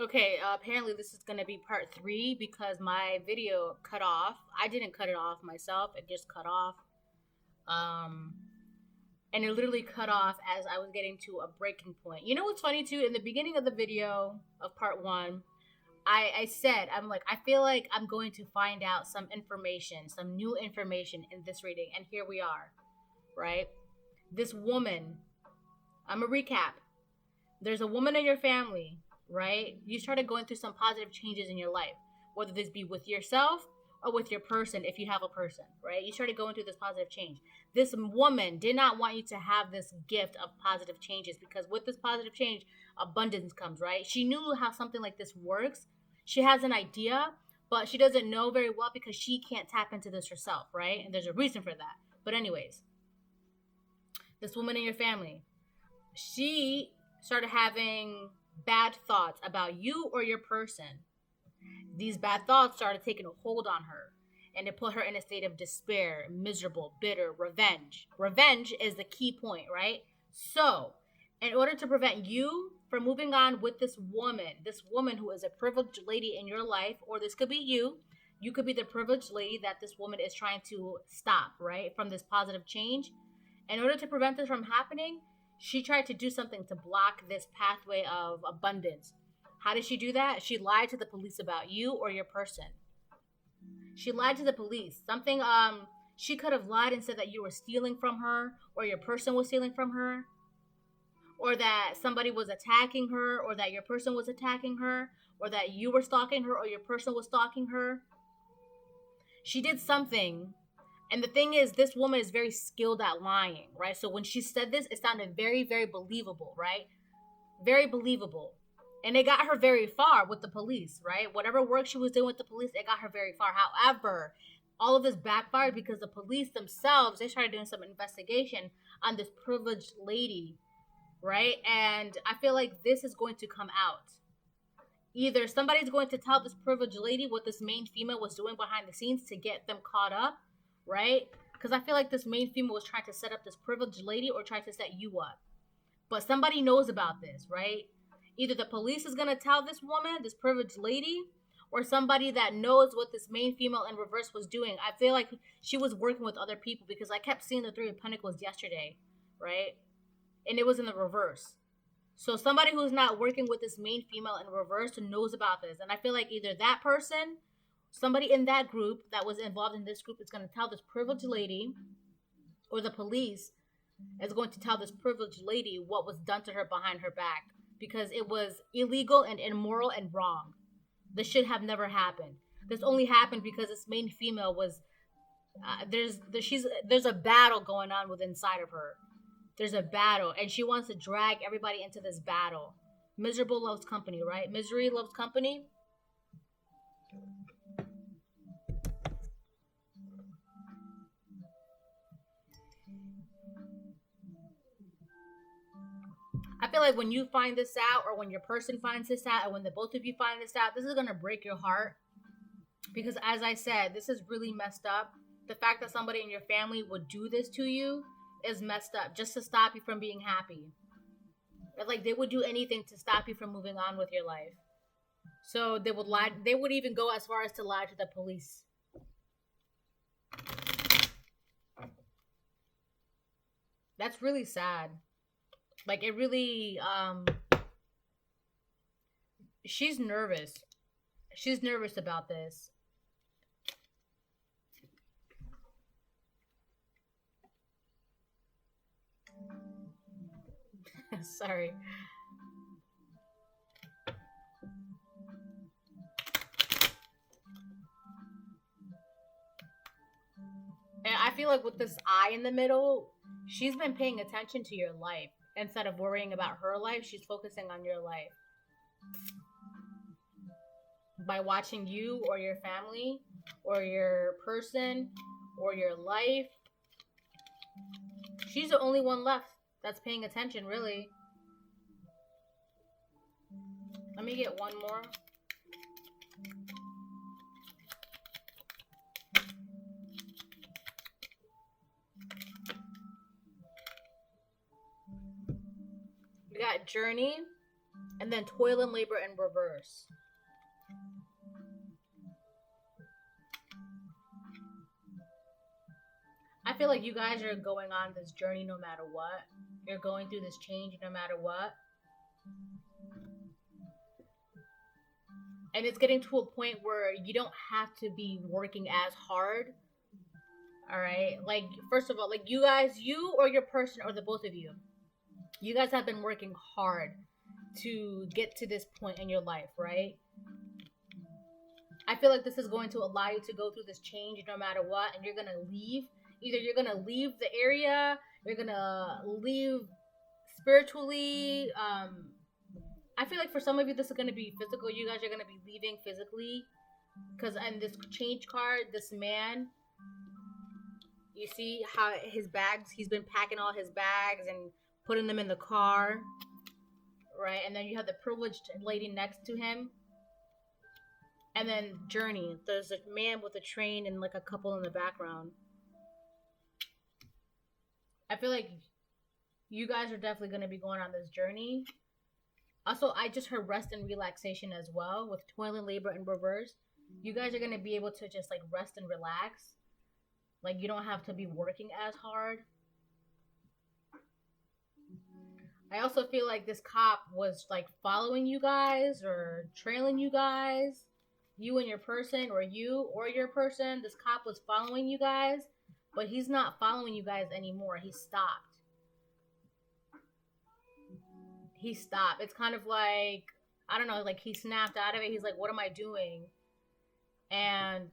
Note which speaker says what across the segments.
Speaker 1: Okay, apparently this is gonna be part three because my video cut off. I didn't cut it off myself, it just cut off. Um, and it literally cut off as I was getting to a breaking point. You know what's funny too? In the beginning of the video of part one, I said, I'm like, I feel like I'm going to find out some information, some new information in this reading. And here we are, right? This woman, I'm a recap. There's a woman in your family, right? You started going through some positive changes in your life, whether this be with yourself or with your person, if you have a person, right? You started going through this positive change. This woman did not want you to have this gift of positive changes because with this positive change, abundance comes, right? She knew how something like this works. She has an idea, but she doesn't know very well because she can't tap into this herself, right? And there's a reason for that. But, anyways, this woman in your family, she started having bad thoughts about you or your person. These bad thoughts started taking a hold on her, and it put her in a state of despair, miserable, bitter, revenge. Revenge is the key point, right? So, in order to prevent you from moving on with this woman who is a privileged lady in your life, or this could be you could be the privileged lady that this woman is trying to stop, right, from this positive change. In order to prevent this from happening, she tried to do something to block this pathway of abundance. How did she do that? She lied to the police about you or your person. She lied to the police. She could have lied and said that you were stealing from her or your person was stealing from her or that somebody was attacking her or that your person was attacking her or that you were stalking her or your person was stalking her. She did something. And the thing is, this woman is very skilled at lying, right? So when she said this, it sounded very, very believable, right? Very believable. And it got her very far with the police, right? Whatever work she was doing with the police, it got her very far. However, all of this backfired because the police themselves, they started doing some investigation on this privileged lady, right? And I feel like this is going to come out. Either somebody's going to tell this privileged lady what this main female was doing behind the scenes to get them caught up, right? Because I feel like this main female was trying to set up this privileged lady or trying to set you up. But somebody knows about this, right? Either the police is going to tell this woman, this privileged lady, or somebody that knows what this main female in reverse was doing. I feel like she was working with other people because I kept seeing the Three of Pentacles yesterday, right? And it was in the reverse. So somebody who's not working with this main female in reverse knows about this. And I feel like either that person, somebody in that group that was involved in this group is going to tell this privileged lady, or the police is going to tell this privileged lady what was done to her behind her back because it was illegal and immoral and wrong. This should have never happened. This only happened because this main female was there's a battle going on within inside of her. There's a battle, and she wants to drag everybody into this battle. Miserable loves company, right? Misery loves company. I feel like when you find this out, or when your person finds this out, or when the both of you find this out, this is gonna break your heart. Because as I said, this is really messed up. The fact that somebody in your family would do this to you is messed up, just to stop you from being happy. Like they would do anything to stop you from moving on with your life. So they would lie. They would even go as far as to lie to the police. That's really sad. Like it really she's nervous. She's nervous about this. Sorry. And I feel like with this eye in the middle, she's been paying attention to your life. Instead of worrying about her life, she's focusing on your life. By watching you or your family or your person or your life, she's the only one left that's paying attention, really. Let me get one more. We got Journey, and And then toil and labor in reverse. I feel like you guys are going on this journey no matter what. You're going through this change no matter what. And it's getting to a point where you don't have to be working as hard. Alright? Like, first of all, like you guys, you or your person or the both of you, you guys have been working hard to get to this point in your life, right? I feel like this is going to allow you to go through this change no matter what, and you're going to leave. Either you're going to leave the area, you're going to leave spiritually. I feel like for some of you, this is going to be physical. You guys are going to be leaving physically. Because in this change card, this man, you see how his bags, he's been packing all his bags and putting them in the car. Right? And then you have the privileged lady next to him. And then journey. There's a man with a train and like a couple in the background. I feel like you guys are definitely going to be going on this journey. Also, I just heard rest and relaxation as well with toil and labor in reverse. You guys are going to be able to just like rest and relax. Like you don't have to be working as hard. I also feel like this cop was like following you guys or trailing you guys. You and your person, or you or your person. This cop was following you guys. But he's not following you guys anymore. He stopped. He stopped. It's kind of like, I don't know, like he snapped out of it. He's like, what am I doing? And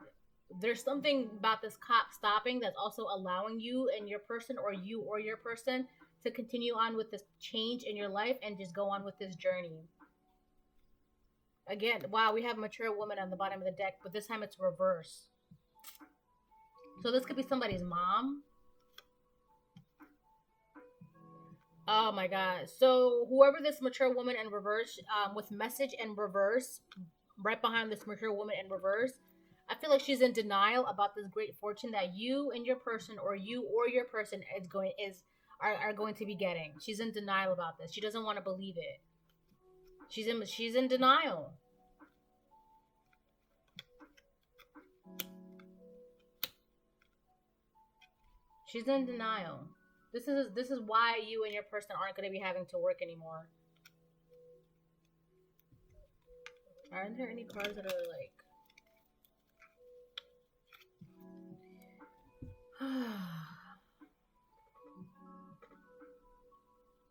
Speaker 1: there's something about this cop stopping that's also allowing you and your person, or you or your person, to continue on with this change in your life and just go on with this journey. Again, wow, we have mature woman on the bottom of the deck, but this time it's reverse. So this could be somebody's mom. Oh my god. So whoever this mature woman in reverse, with message in reverse, right behind this mature woman in reverse, I feel like she's in denial about this great fortune that you and your person, or you or your person are going to be getting. She's in denial about this. She doesn't want to believe it. She's in denial. She's in denial. This is why you and your person aren't going to be having to work anymore. Aren't there any cards that are like...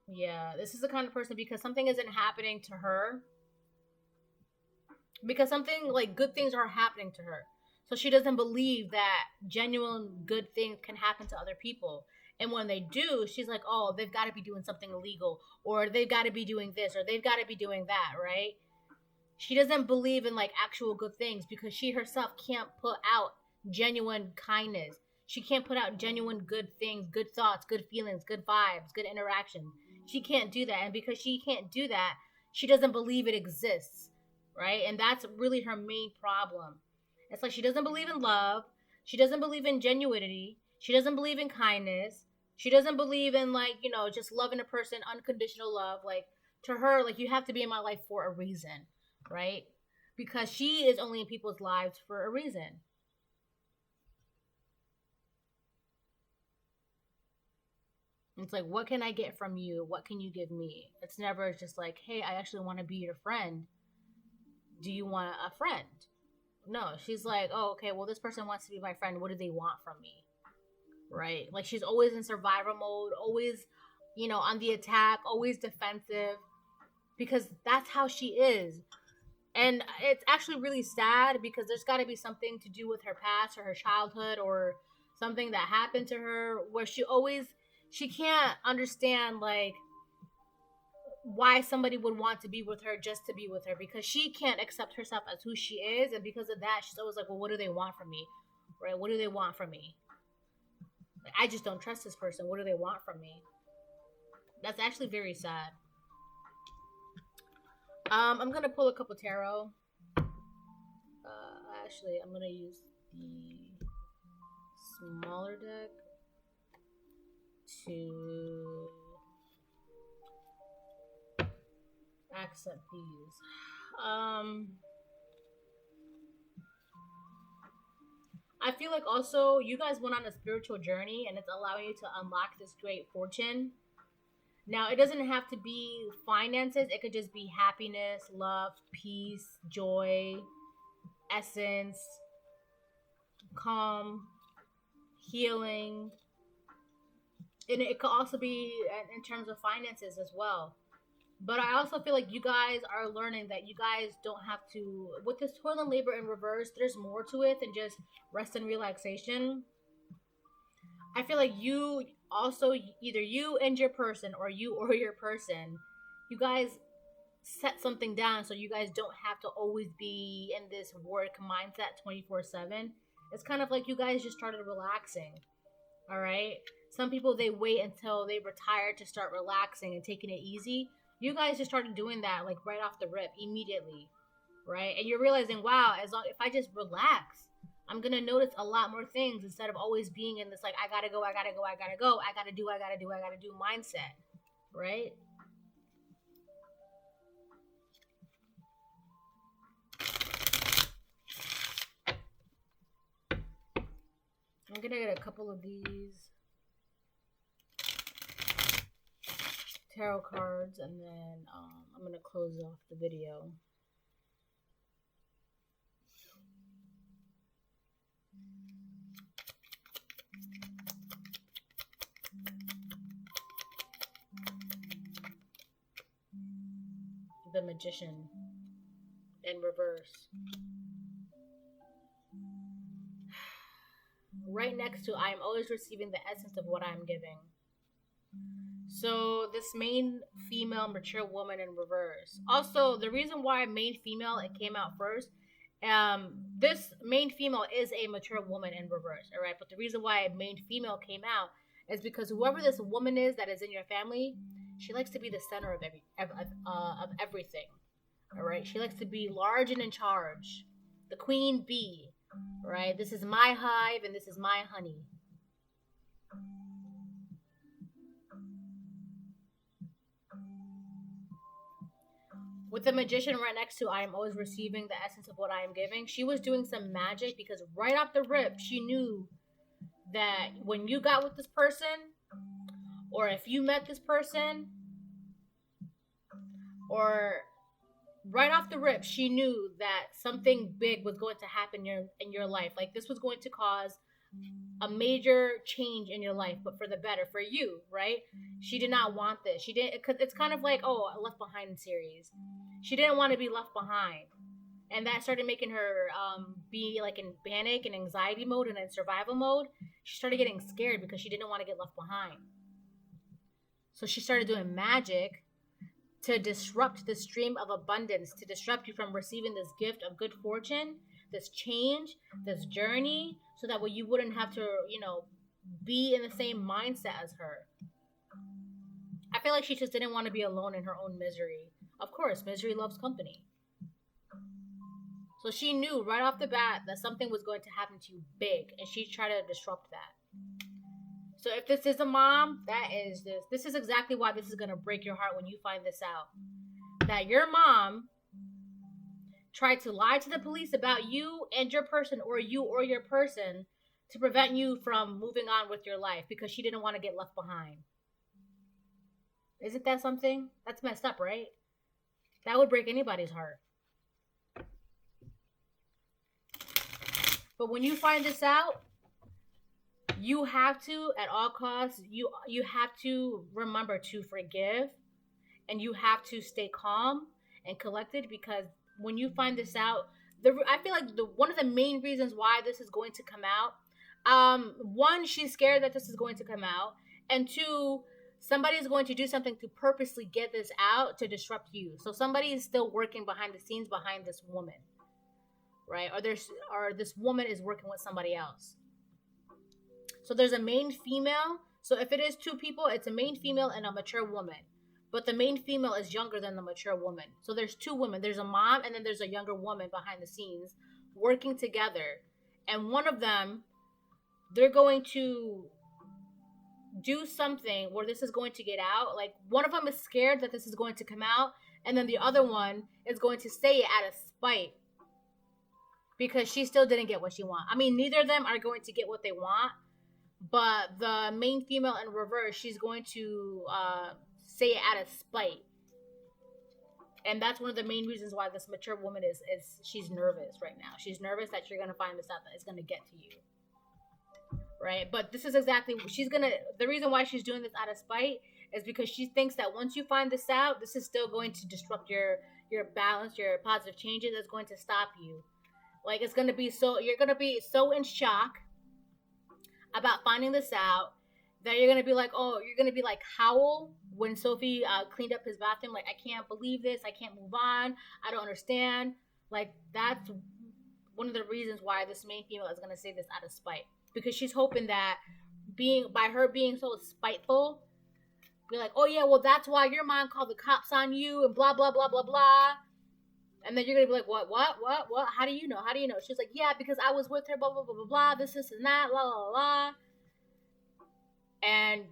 Speaker 1: Yeah, this is the kind of person, because something isn't happening to her. Because something like good things are happening to her. So she doesn't believe that genuine good things can happen to other people. And when they do, she's like, oh, they've got to be doing something illegal, or they've got to be doing this, or they've got to be doing that, right? She doesn't believe in like actual good things because she herself can't put out genuine kindness. She can't put out genuine good things, good thoughts, good feelings, good vibes, good interactions. She can't do that. And because she can't do that, she doesn't believe it exists, right? And that's really her main problem. It's like she doesn't believe in love. She doesn't believe in genuinity. She doesn't believe in kindness. She doesn't believe in, like, you know, just loving a person, unconditional love. Like, to her, like, you have to be in my life for a reason, right? Because she is only in people's lives for a reason. It's like, what can I get from you? What can you give me? It's never just like, hey, I actually want to be your friend. Do you want a friend? No, she's like, oh, okay, well, this person wants to be my friend. What do they want from me? Right? Like, she's always in survival mode, always, you know, on the attack, always defensive, because that's how she is. And it's actually really sad because there's got to be something to do with her past or her childhood or something that happened to her where she can't understand, like, why somebody would want to be with her just to be with her, because she can't accept herself as who she is. And because of that, she's always like, well, what do they want from me? Right? What do they want from me? Like, I just don't trust this person. What do they want from me? That's actually very sad. I'm gonna pull a couple tarot. Actually, I'm gonna use the smaller deck to... Accept these. I feel like also you guys went on a spiritual journey and it's allowing you to unlock this great fortune. Now, it doesn't have to be finances, it could just be happiness, love, peace, joy, essence, calm, healing. And it could also be in terms of finances as well. But I also feel like you guys are learning that you guys don't have to, with this toil and labor in reverse, there's more to it than just rest and relaxation. I feel like you also, either you and your person, or you or your person, you guys set something down so you guys don't have to always be in this work mindset 24/7. It's kind of like you guys just started relaxing. All right. Some people, they wait until they retire to start relaxing and taking it easy. You guys just started doing that like right off the rip, immediately, right? And you're realizing, wow, as long if I just relax, I'm gonna notice a lot more things instead of always being in this like I gotta go, I gotta go, I gotta go, I gotta do, I gotta do, I gotta do mindset, right? I'm gonna get a couple of these tarot cards, and then I'm gonna close off the video. The Magician in reverse. Right next to I am always receiving the essence of what I'm giving. So this main female mature woman in reverse. Also, the reason why main female it came out first, this main female is a mature woman in reverse, all right? But the reason why main female came out is because whoever this woman is that is in your family, she likes to be the center of everything, all right? She likes to be large and in charge, the queen bee, right? This is my hive and this is my honey. With the Magician right next to I am always receiving the essence of what I am giving, she was doing some magic because right off the rip, she knew that when you got with this person, or if you met this person, or right off the rip, she knew that something big was going to happen in your life. Like this was going to cause a major change in your life, but for the better, for you, right? She did not want this. She didn't, because it's kind of like, oh, a Left Behind series. She didn't want to be left behind. And that started making her be like in panic and anxiety mode and in survival mode. She started getting scared because she didn't want to get left behind. So she started doing magic to disrupt the stream of abundance, to disrupt you from receiving this gift of good fortune, this change, this journey, so that way you wouldn't have to, be in the same mindset as her. I feel like she just didn't want to be alone in her own misery. Of course, misery loves company. So she knew right off the bat that something was going to happen to you big, and she tried to disrupt that. So if this is a mom, this is exactly why this is going to break your heart when you find this out. That your mom tried to lie to the police about you and your person, or you or your person, to prevent you from moving on with your life because she didn't want to get left behind. Isn't that something? That's messed up, right? That would break anybody's heart. But when you find this out, you have to, at all costs, you have to remember to forgive, and you have to stay calm and collected, because when you find this out, I feel like one of the main reasons why this is going to come out, one, she's scared that this is going to come out, and two, somebody is going to do something to purposely get this out to disrupt you. So somebody is still working behind the scenes behind this woman, right? Or this woman is working with somebody else. So there's a main female. So if it is two people, it's a main female and a mature woman. But the main female is younger than the mature woman. So there's two women. There's a mom and then there's a younger woman behind the scenes working together. And one of them, they're going to do something where this is going to get out. Like one of them is scared that this is going to come out, And then the other one is going to say it out of spite because she still didn't get what she wants. I mean, neither of them are going to get what they want, but the main female in reverse, she's going to say it out of spite. And that's one of the main reasons why this mature woman is she's nervous right now. She's nervous that you're going to find this out, that it's going to get to you. Right? But this is exactly, the reason why she's doing this out of spite is because she thinks that once you find this out, this is still going to disrupt your balance, your positive changes. It's going to stop you. Like, it's going to be you're going to be so in shock about finding this out that you're going to be like, oh, you're going to be like Howell when Sophie cleaned up his bathroom. Like, I can't believe this. I can't move on. I don't understand. Like, that's one of the reasons why this main female is going to say this out of spite. Because she's hoping that by her being so spiteful, be like, oh yeah, well that's why your mom called the cops on you and blah, blah, blah, blah, blah. And then you're going to be like, what? How do you know? She's like, yeah, because I was with her, blah, blah, blah, blah, blah, this, and that, la, la, la. And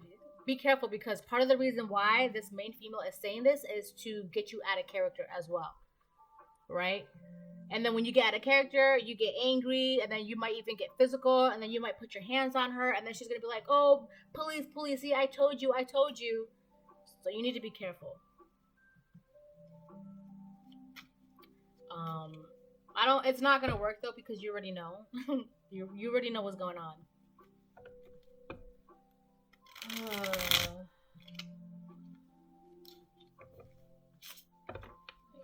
Speaker 1: be careful, because part of the reason why this main female is saying this is to get you out of character as well. Right? And then when you get out of character, you get angry, and then you might even get physical, and then you might put your hands on her, and then she's going to be like, oh, police, see, I told you. So you need to be careful. It's not going to work, though, because you already know. you already know what's going on.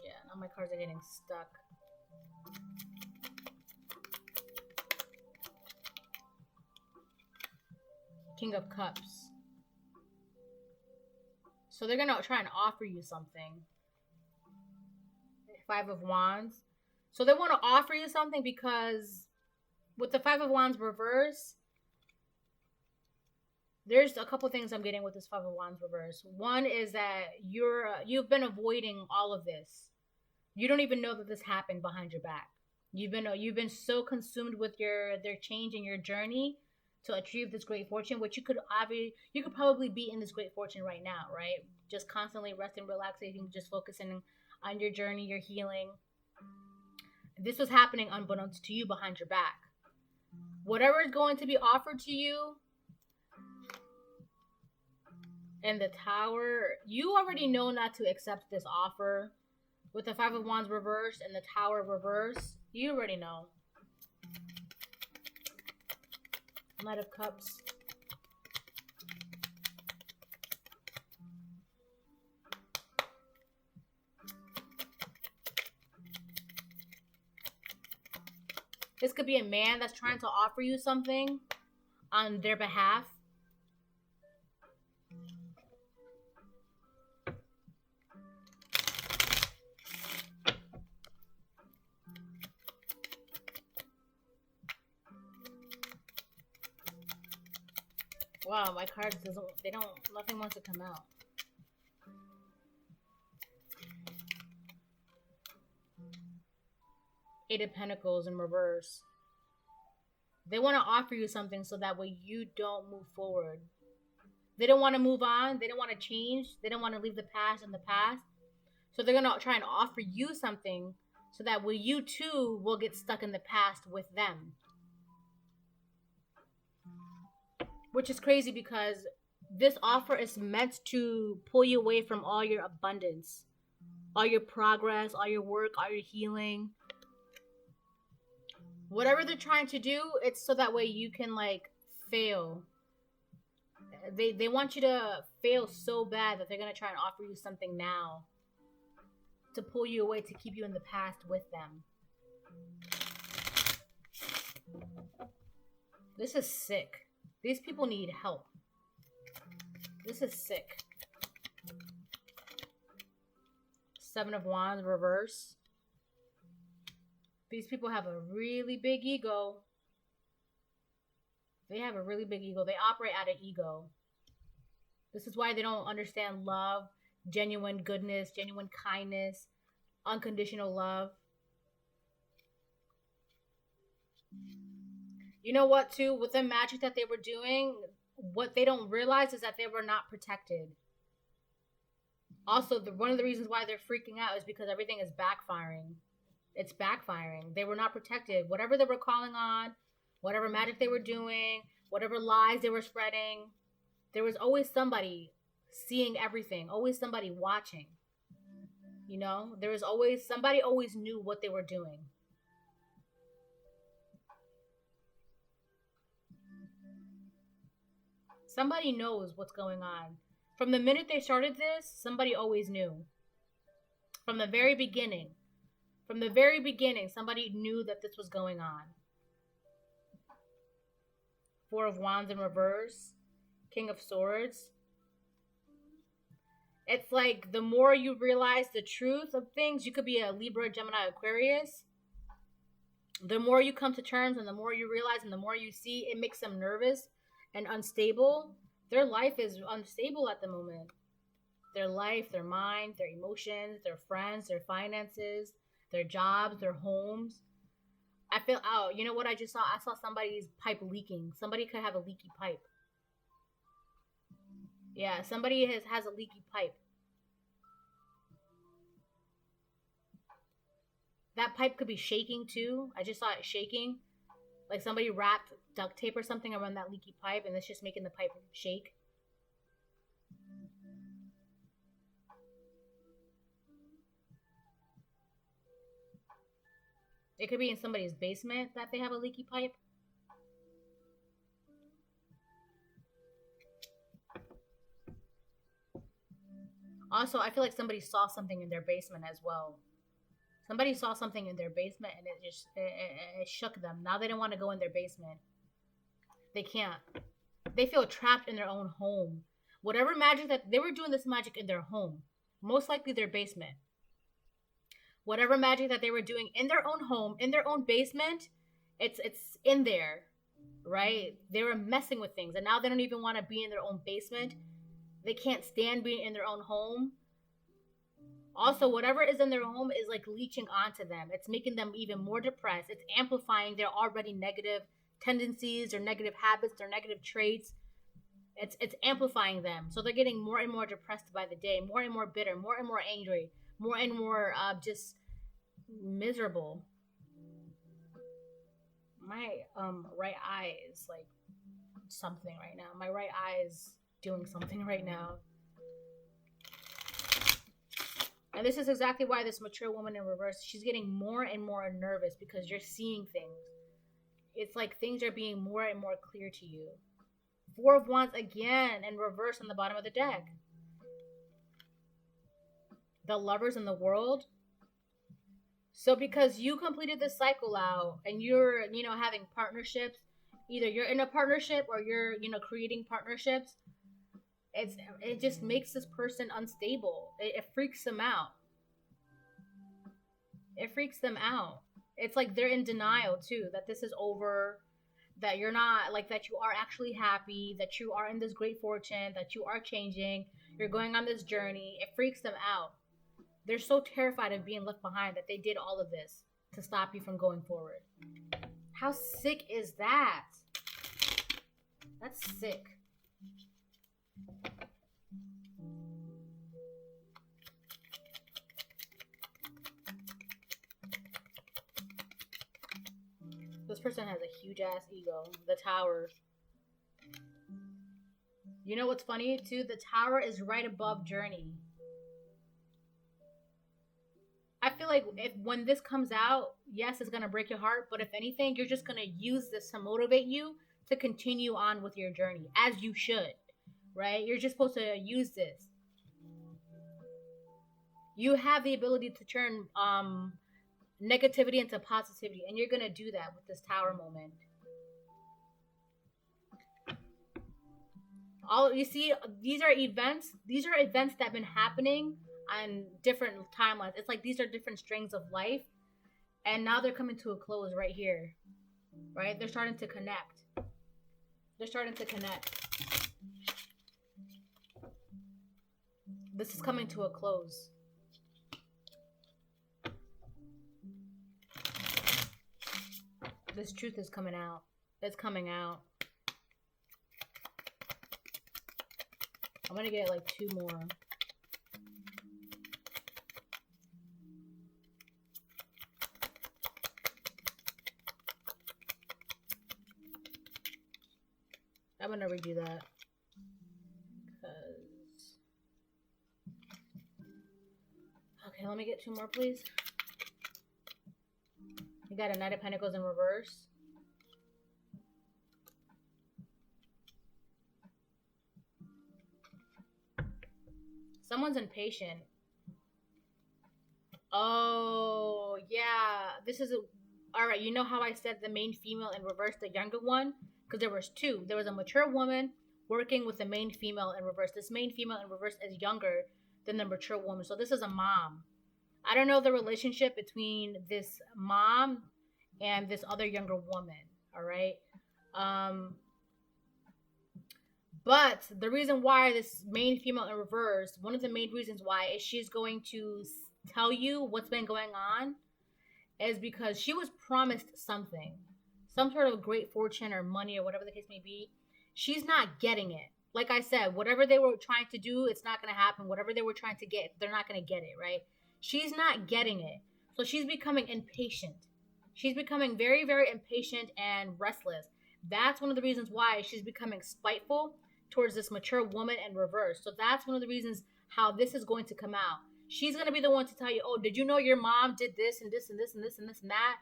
Speaker 1: Yeah, now my cards are getting stuck. King of Cups. So they're gonna try and offer you something. Five of Wands. So they want to offer you something because with the Five of Wands reverse, there's a couple things I'm getting with this Five of Wands reverse. One is that you've been avoiding all of this. You don't even know that this happened behind your back. You've been so consumed with their change in your journey to achieve this great fortune, which you could probably be in this great fortune right now, right? Just constantly resting, relaxing, just focusing on your journey, your healing. This was happening unbeknownst to you behind your back. Whatever is going to be offered to you in the Tower, you already know not to accept this offer. With the Five of Wands reverse and the Tower reverse, you already know. Knight of Cups. This could be a man that's trying to offer you something on their behalf. Wow, my cards nothing wants to come out. Eight of Pentacles in reverse. They want to offer you something so that way you don't move forward. They don't want to move on. They don't want to change. They don't want to leave the past in the past. So they're going to try and offer you something so that way you too will get stuck in the past with them. Which is crazy because this offer is meant to pull you away from all your abundance, all your progress, all your work, all your healing. Whatever they're trying to do, it's so that way you can like fail. They want you to fail so bad that they're going to try and offer you something now to pull you away, to keep you in the past with them. This is sick. These people need help. This is sick. Seven of Wands reverse. These people have a really big ego. They have a really big ego. They operate out of ego. This is why they don't understand love, genuine goodness, genuine kindness, unconditional love. You know what, too? With the magic that they were doing, what they don't realize is that they were not protected. Also, one of the reasons why they're freaking out is because everything is backfiring. It's backfiring. They were not protected. Whatever they were calling on, whatever magic they were doing, whatever lies they were spreading, there was always somebody seeing everything, always somebody watching. You know, there was always somebody always knew what they were doing. Somebody knows what's going on. From the minute they started this, somebody always knew. From the very beginning. From the very beginning, somebody knew that this was going on. Four of Wands in reverse. King of Swords. It's like the more you realize the truth of things, you could be a Libra, Gemini, Aquarius. The more you come to terms and the more you realize and the more you see, it makes them nervous and unstable. Their life is unstable at the moment. Their life, their mind, their emotions, their friends, their finances, their jobs, their homes. I feel out. You know what I just saw? I saw somebody's pipe leaking. Somebody could have a leaky pipe. Yeah, somebody has a leaky pipe. That pipe could be shaking too. I just saw it shaking. Like somebody wrapped duct tape or something around that leaky pipe and it's just making the pipe shake. It could be in somebody's basement that they have a leaky pipe. Also, I feel like somebody saw something in their basement as well. Somebody saw something in their basement and it shook them. Now they don't want to go in their basement. They can't. They feel trapped in their own home. Whatever magic that they were doing, this magic in their home, most likely their basement. Whatever magic that they were doing in their own home, in their own basement, it's in there, right? They were messing with things and now they don't even want to be in their own basement. They can't stand being in their own home. Also, whatever is in their home is like leeching onto them. It's making them even more depressed. It's amplifying their already negative tendencies or negative habits or negative traits. It's amplifying them. So they're getting more and more depressed by the day, more and more bitter, more and more angry, more and more just miserable. My right eye is like something right now. My right eye is doing something right now. And this is exactly why this mature woman in reverse, she's getting more and more nervous because you're seeing things. It's like things are being more and more clear to you. Four of Wands again in reverse on the bottom of the deck. The Lovers in the World. So because you completed this cycle out and you're, having partnerships, either you're in a partnership or you're, creating partnerships, it just makes this person unstable. It freaks them out. It freaks them out. It's like they're in denial too, that this is over, that you're not, like, that you are actually happy, that you are in this great fortune, that you are changing, you're going on this journey. It freaks them out. They're so terrified of being left behind that they did all of this to stop you from going forward. How sick is that? That's sick. This person has a huge ass ego. The Tower. You know what's funny too? The Tower is right above Journey. I feel like when this comes out, yes, it's going to break your heart. But if anything, you're just going to use this to motivate you to continue on with your journey. As you should. Right? You're just supposed to use this. You have the ability to turn negativity into positivity. And you're going to do that with this Tower moment. You see, these are events. These are events that have been happening on different timelines. It's like these are different strings of life. And now they're coming to a close right here. Right? They're starting to connect. They're starting to connect. This is coming to a close. This truth is coming out. It's coming out. I'm going to get like two more. I'm gonna redo that. Okay, let me get 2 more, please. You got a Knight of Pentacles in reverse. Someone's impatient. Oh, yeah. This is all right. You know how I said the main female in reverse, the younger one? Because there was 2. There was a mature woman working with the main female in reverse. This main female in reverse is younger than the mature woman. So this is a mom. I don't know the relationship between this mom and this other younger woman. All right. But the reason why this main female in reverse, one of the main reasons why is she's going to tell you what's been going on is because she was promised something, some sort of great fortune or money or whatever the case may be. She's not getting it. Like I said, whatever they were trying to do, it's not going to happen. Whatever they were trying to get, they're not going to get it, right? She's not getting it. So she's becoming impatient. She's becoming very, very impatient and restless. That's one of the reasons why she's becoming spiteful towards this mature woman in reverse. So that's one of the reasons how this is going to come out. She's going to be the one to tell you, oh, did you know your mom did this and this and this and this and this and that?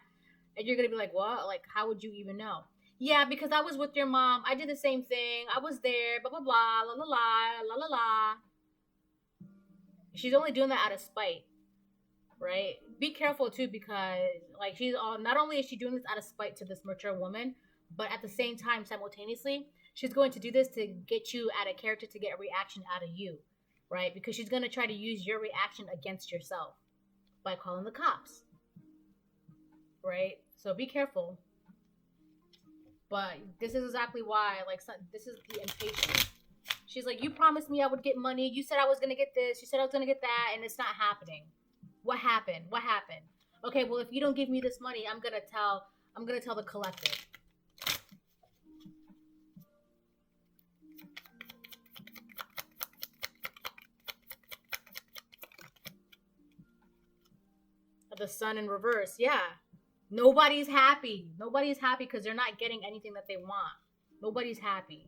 Speaker 1: And you're going to be like, what? Like, how would you even know? Yeah, because I was with your mom. I did the same thing. I was there, blah, blah, blah, la, la, la, la, la, la. She's only doing that out of spite, right? Be careful, too, because, like, she's all, not only is she doing this out of spite to this mature woman, but at the same time, simultaneously, she's going to do this to get you out of character, to get a reaction out of you, right? Because she's going to try to use your reaction against yourself by calling the cops, right? So be careful. But this is exactly why, like, this is the impatience. She's like, you promised me I would get money. You said I was going to get this. You said I was going to get that, and it's not happening. What happened? What happened? Okay, well, if you don't give me this money, I'm going to tell the collective. The Sun in reverse, yeah. Nobody's happy. Nobody's happy because they're not getting anything that they want. Nobody's happy.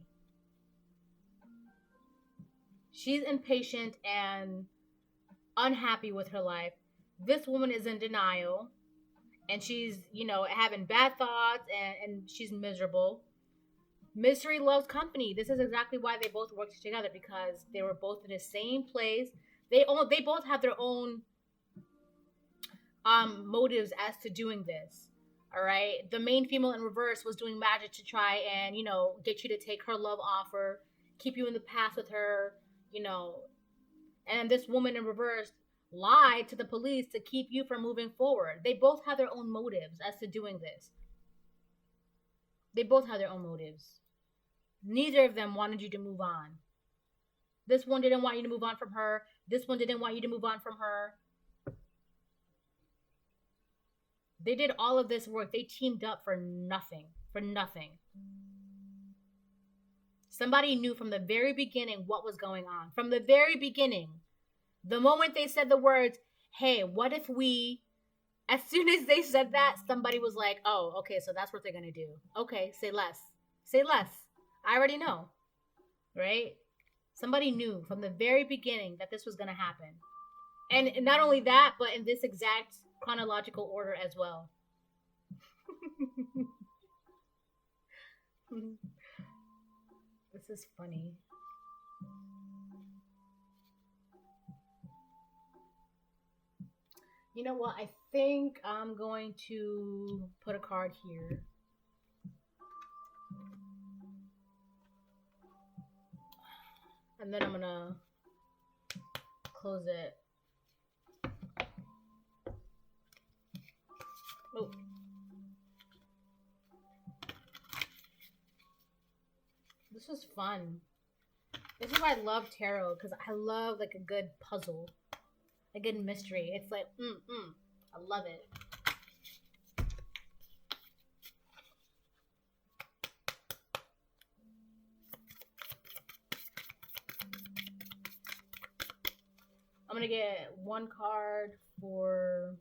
Speaker 1: She's impatient and unhappy with her life. This woman is in denial. And she's, having bad thoughts and she's miserable. Misery loves company. This is exactly why they both worked together, because they were both in the same place. They both have their own motives as to doing this. All right, the main female in reverse was doing magic to try and get you to take her love offer, keep you in the past with her, and this woman in reverse lied to the police to keep you from moving forward. They both have their own motives as to doing this. They both have their own motives. Neither of them wanted you to move on. This one didn't want you to move on from her. This one didn't want you to move on from her. They did all of this work. They teamed up for nothing. For nothing. Somebody knew from the very beginning what was going on. From the very beginning. The moment they said the words, hey, what if we... As soon as they said that, somebody was like, oh, okay, so that's what they're going to do. Okay, say less. Say less. I already know. Right? Somebody knew from the very beginning that this was going to happen. And not only that, but in this exact chronological order as well. This is funny. You know what? I think I'm going to put a card here. And then I'm going to close it. Oh. This was fun. This is why I love tarot, because I love like a good puzzle. A good mystery. It's like, I love it. I'm going to get one card for...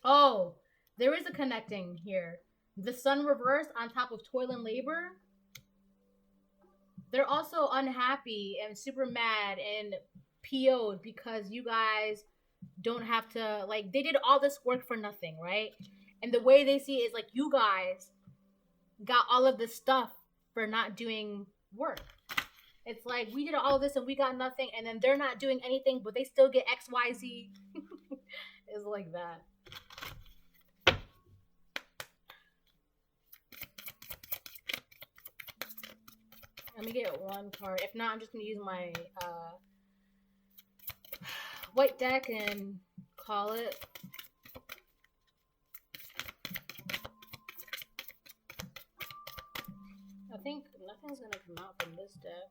Speaker 1: Oh, there is a connecting here. The Sun reversed on top of toil and labor. they're also unhappy and super mad and PO'd because you guys don't have to, like, they did all this work for nothing, right? And the way they see it is like, you guys got all of this stuff for not doing work. It's like, we did all of this and we got nothing, and then they're not doing anything, but they still get XYZ. It's like that. Let me get one card. If not, I'm just going to use my white deck and call it. I think nothing's going to come out from this deck.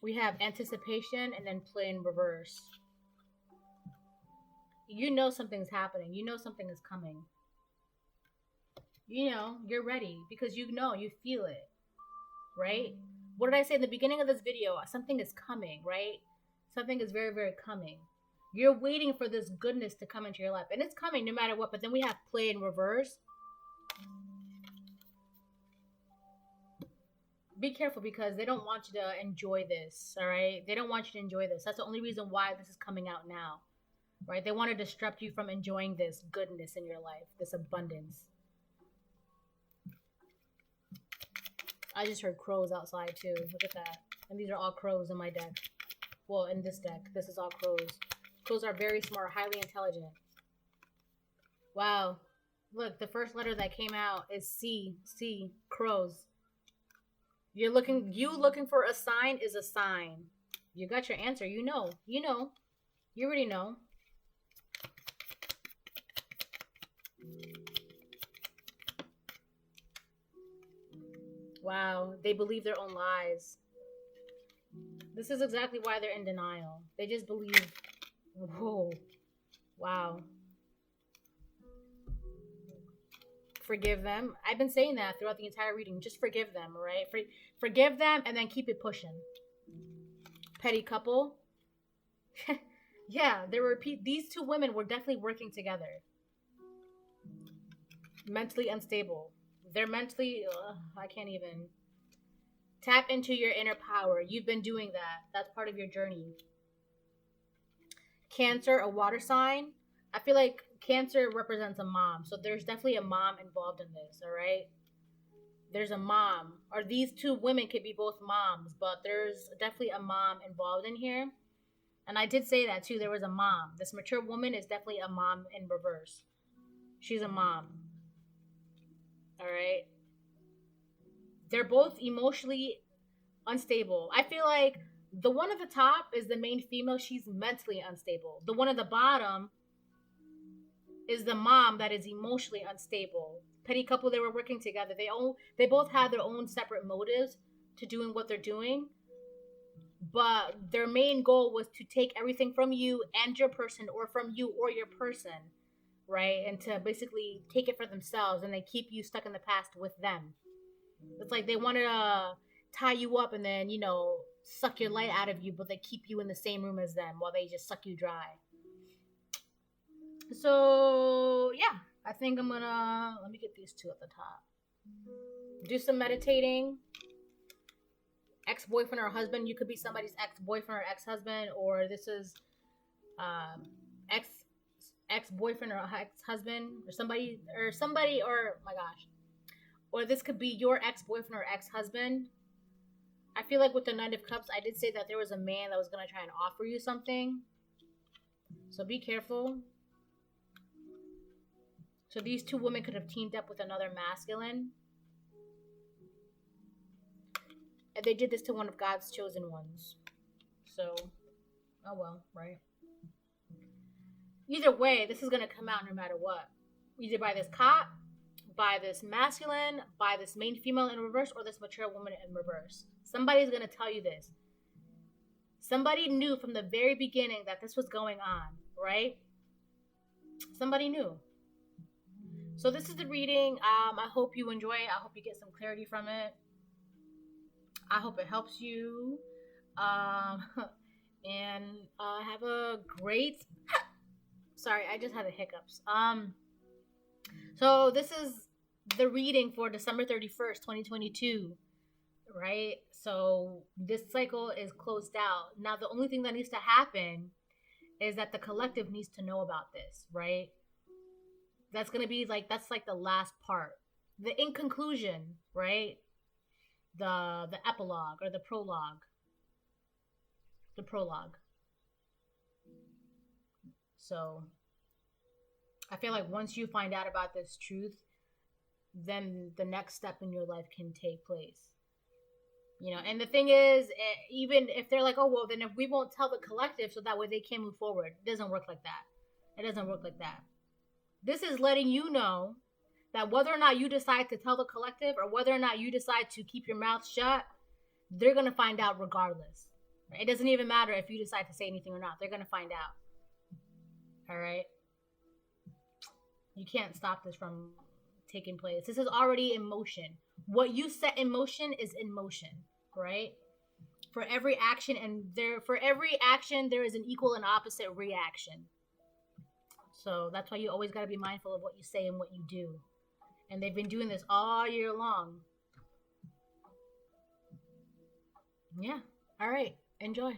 Speaker 1: We have anticipation and then play in reverse. You know something's happening. You know something is coming. You know, you're ready because you know, you feel it, right? What did I say in the beginning of this video? Something is coming, right? Something is very, very coming. You're waiting for this goodness to come into your life. And it's coming no matter what. But then we have play in reverse. Be careful because they don't want you to enjoy this, all right? They don't want you to enjoy this. That's the only reason why this is coming out now, right? They want to disrupt you from enjoying this goodness in your life, this abundance. I just heard crows outside too. Look at that. And these are all crows in my deck. Well, in this deck, this is all crows. Crows are very smart, highly intelligent. Wow. Look, the first letter that came out is C. C. Crows. You looking for a sign is a sign. You got your answer. You know. You know. You already know. Wow. They believe their own lies. This is exactly why they're in denial. They just believe. Whoa. Wow. Forgive them. I've been saying that throughout the entire reading. Just forgive them, right? Forgive them and then keep it pushing. Petty couple. Yeah, these two women were definitely working together. Mentally unstable. They're mentally, I can't even. Tap into your inner power. You've been doing that. That's part of your journey. Cancer, a water sign. I feel like Cancer represents a mom. So there's definitely a mom involved in this, all right? There's a mom. Or these two women could be both moms, but there's definitely a mom involved in here. And I did say that too. There was a mom. This mature woman is definitely a mom in reverse. She's a mom. All right? They're both emotionally unstable. I feel like the one at the top is the main female. She's mentally unstable. The one at the bottom is the mom that is emotionally unstable. Petty couple, they were working together. They both had their own separate motives to doing what they're doing. But their main goal was to take everything from you and your person, or from you or your person, right? And to basically take it for themselves, and they keep you stuck in the past with them. It's like they wanted to tie you up and then, suck your light out of you, but they keep you in the same room as them while they just suck you dry. So, yeah, I think I'm gonna, let me get these two at the top. Do some meditating. Ex-boyfriend or husband. You could be somebody's ex-boyfriend or ex-husband, or this is ex-boyfriend or ex-husband, or somebody, or my gosh. Or this could be your ex-boyfriend or ex-husband. I feel like with the Knight of Cups, I did say that there was a man that was going to try and offer you something. So be careful. So these two women could have teamed up with another masculine. And they did this to one of God's chosen ones. So, oh well, right? Either way, this is going to come out no matter what. Either by this cop, by this masculine, by this main female in reverse, or this mature woman in reverse. Somebody's going to tell you this. Somebody knew from the very beginning that this was going on, right? Somebody knew. So this is the reading. I hope you enjoy it. I hope you get some clarity from it. I hope it helps you. And have a great... Sorry, I just had the hiccups. So this is the reading for December 31st, 2022, right? So this cycle is closed out. Now, the only thing that needs to happen is that the collective needs to know about this, right? That's going to be like, that's like the last part. The in conclusion, right? The epilogue or the prologue. The prologue. So I feel like once you find out about this truth, then the next step in your life can take place. You know, and the thing is, even if they're like, oh, well, then if we won't tell the collective so that way they can move forward, it doesn't work like that. It doesn't work like that. This is letting you know that whether or not you decide to tell the collective or whether or not you decide to keep your mouth shut, they're going to find out regardless. It doesn't even matter if you decide to say anything or not. They're going to find out. All right? You can't stop this from taking place. This is already in motion. What you set in motion is in motion, right? For every action there is an equal and opposite reaction. So that's why you always got to be mindful of what you say and what you do. And they've been doing this all year long. Yeah. All right. Enjoy.